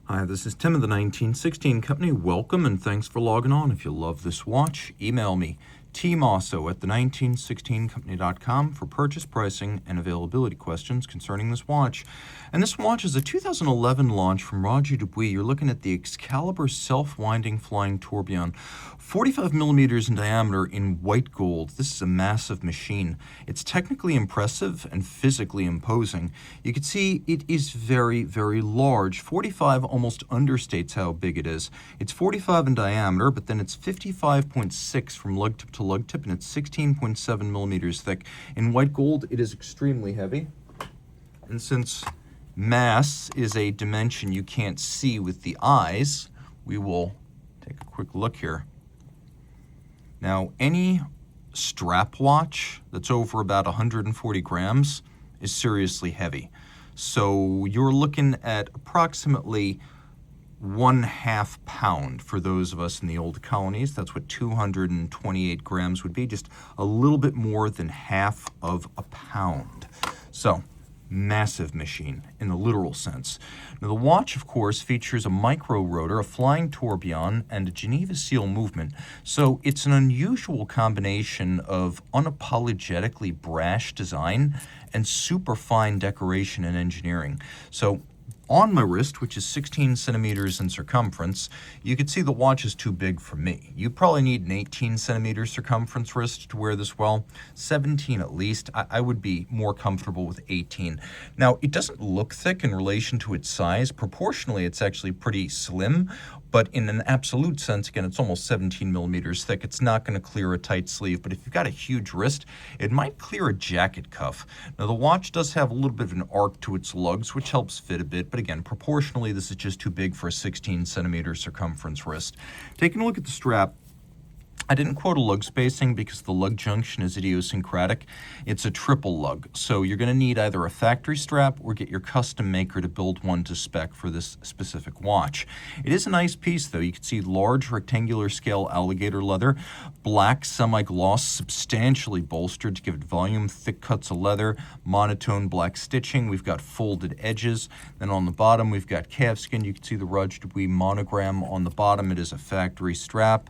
Hi, this is Tim of the 1916 Company. Welcome and thanks for logging on. If you love this watch, email me, Team Mosso at the1916company.com for purchase, pricing, and availability questions concerning this watch. And this watch is a 2011 launch from Roger Dubuis. You're looking at the Excalibur self-winding flying tourbillon, 45 millimeters in diameter in white gold. This is a massive machine. It's technically impressive and physically imposing. You can see it is very, very large. 45 almost understates how big it is. It's 45 in diameter, but then it's 55.6 from lug tip to lug tip, and it's 16.7 millimeters thick. In white gold, it is extremely heavy. And since mass is a dimension you can't see with the eyes, we will take a quick look here. Now, any strap watch that's over about 140 grams is seriously heavy. So you're looking at approximately 1/2 pound for those of us in the old colonies. That's what 228 grams would be, just a little bit more than half of a pound. So, massive machine in the literal sense. Now, the watch, of course, features a micro rotor, a flying tourbillon, and a Geneva seal movement. So it's an unusual combination of unapologetically brash design and super fine decoration and engineering. So on my wrist, which is 16 centimeters in circumference, you can see the watch is too big for me. You probably need an 18 centimeter circumference wrist to wear this well. 17 at least. I would be more comfortable with 18. Now, it doesn't look thick in relation to its size. Proportionally, it's actually pretty slim, but in an absolute sense, again, it's almost 17 millimeters thick. It's not going to clear a tight sleeve, but if you've got a huge wrist, it might clear a jacket cuff. Now, the watch does have a little bit of an arc to its lugs, which helps fit a bit, but again, proportionally, this is just too big for a 16 centimeter circumference wrist. Taking a look at the strap, I didn't quote a lug spacing because the lug junction is idiosyncratic. It's a triple lug, so you're going to need either a factory strap or get your custom maker to build one to spec for this specific watch. It is a nice piece, though. You can see large rectangular scale alligator leather, black semi-gloss, substantially bolstered to give it volume, thick cuts of leather, monotone black stitching. We've got folded edges. Then on the bottom, we've got calfskin. You can see the Roger Dubuis monogram on the bottom. It is a factory strap.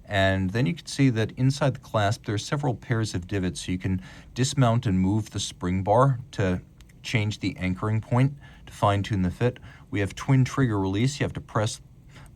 And then you can see that inside the clasp, there are several pairs of divots, so you can dismount and move the spring bar to change the anchoring point to fine-tune the fit. We have twin trigger release. You have to press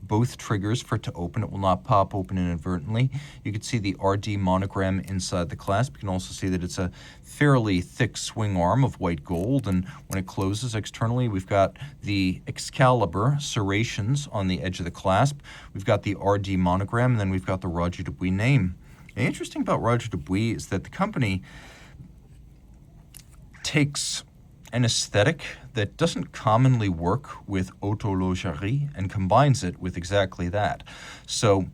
both triggers for it to open. It will not pop open inadvertently. You can see the RD monogram inside the clasp. You can also see that it's a fairly thick swing arm of white gold, and when it closes externally, we've got the Excalibur serrations on the edge of the clasp. We've got the RD monogram, and then we've got the Roger Dubuis name. The interesting about Roger Dubuis is that the company takes an aesthetic that doesn't commonly work with autologerie and combines it with exactly that. So,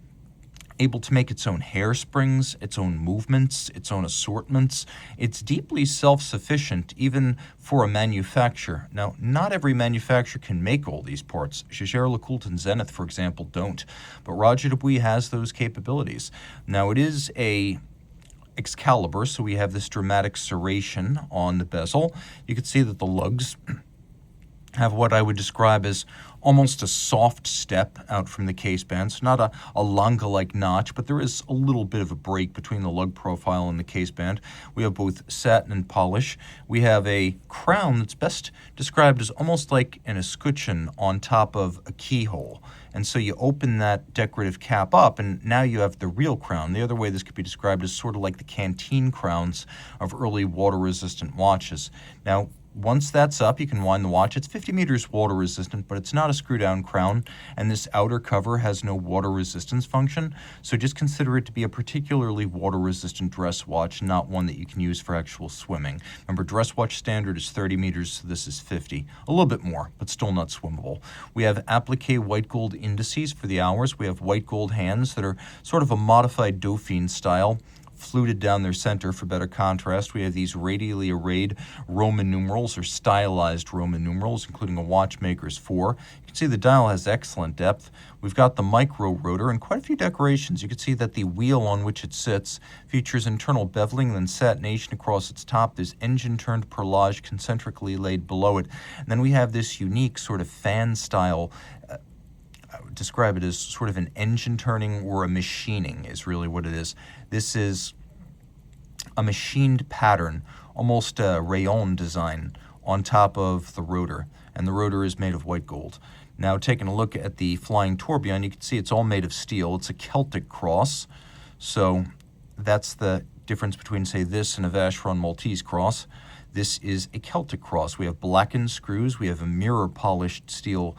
able to make its own hairsprings, its own movements, its own assortments. It's deeply self-sufficient even for a manufacturer. Now, not every manufacturer can make all these parts. Jaeger, LeCoultre, and Zenith, for example, don't. But Roger Dubuis has those capabilities. Now, it is a Excalibur, so we have this dramatic serration on the bezel. You can see that the lugs have what I would describe as almost a soft step out from the case band. So not a longa-like notch, but there is a little bit of a break between the lug profile and the case band. We have both satin and polish. We have a crown that's best described as almost like an escutcheon on top of a keyhole. And so you open that decorative cap up, and now you have the real crown. The other way this could be described is sort of like the canteen crowns of early water-resistant watches. Now, once that's up, you can wind the watch. It's 50 meters water resistant, but it's not a screw-down crown, and this outer cover has no water resistance function, so just consider it to be a particularly water-resistant dress watch, not one that you can use for actual swimming. Remember, dress watch standard is 30 meters, so this is 50. A little bit more, but still not swimmable. We have applique white gold indices for the hours. We have white gold hands that are sort of a modified Dauphine style. fluted down their center for better contrast. We have these radially arrayed Roman numerals or stylized Roman numerals, including a watchmaker's 4. You can see the dial has excellent depth. We've got the micro rotor and quite a few decorations. You can see that the wheel on which it sits features internal beveling and then satination across its top. There's engine-turned perlage concentrically laid below it. And then we have this unique sort of fan style. I would describe it as sort of an engine turning or a machining is really what it is. This is a machined pattern, almost a rayon design on top of the rotor. And the rotor is made of white gold. Now, taking a look at the flying tourbillon, you can see it's all made of steel. It's a Celtic cross. So that's the difference between, say, this and a Vacheron Maltese cross. This is a Celtic cross. We have blackened screws. We have a mirror-polished steel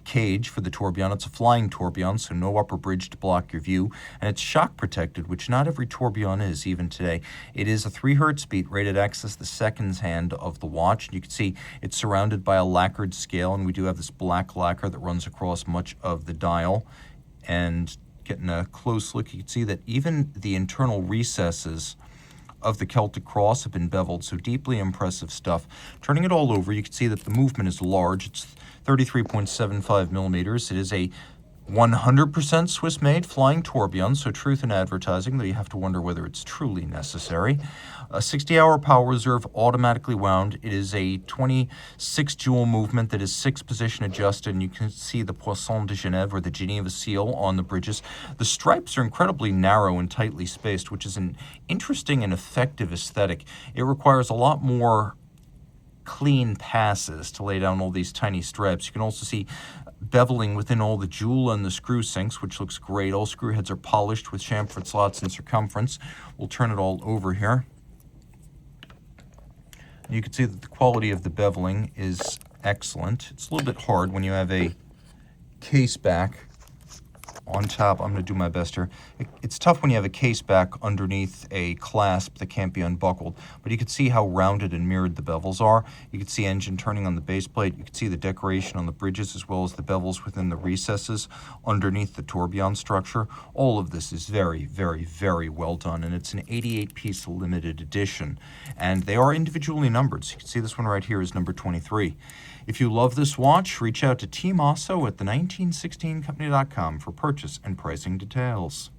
cage for the tourbillon. It's a flying tourbillon, so no upper bridge to block your view. And it's shock protected, which not every tourbillon is, even today. It is a 3 Hertz beat, rated access the seconds hand of the watch. And you can see it's surrounded by a lacquered scale, and we do have this black lacquer that runs across much of the dial. And getting a close look, you can see that even the internal recesses of the Celtic cross have been beveled, so deeply impressive stuff. Turning it all over, you can see that the movement is large. It's 33.75 millimeters. It is a 100% Swiss-made flying tourbillon, so truth in advertising, though you have to wonder whether it's truly necessary. A 60-hour power reserve, automatically wound. It is a 26 jewel movement that is 6-position adjusted, and you can see the Poisson de Genève, or the Geneva seal, on the bridges. The stripes are incredibly narrow and tightly spaced, which is an interesting and effective aesthetic. It requires a lot more clean passes to lay down all these tiny stripes. You can also see beveling within all the jewel and the screw sinks, which looks great. All screw heads are polished with chamfered slots in circumference. We'll turn it all over here. You can see that the quality of the beveling is excellent. It's a little bit hard when you have a case back on top. I'm going to do my best here. It's tough when you have a case back underneath a clasp that can't be unbuckled, but you can see how rounded and mirrored the bevels are. You can see engine turning on the base plate. You can see the decoration on the bridges as well as the bevels within the recesses underneath the tourbillon structure. All of this is very, very, very well done, and it's an 88-piece limited edition, and they are individually numbered. So you can see this one right here is number 23. If you love this watch, reach out to Team Mosso at the 1916company.com for purchase and pricing details.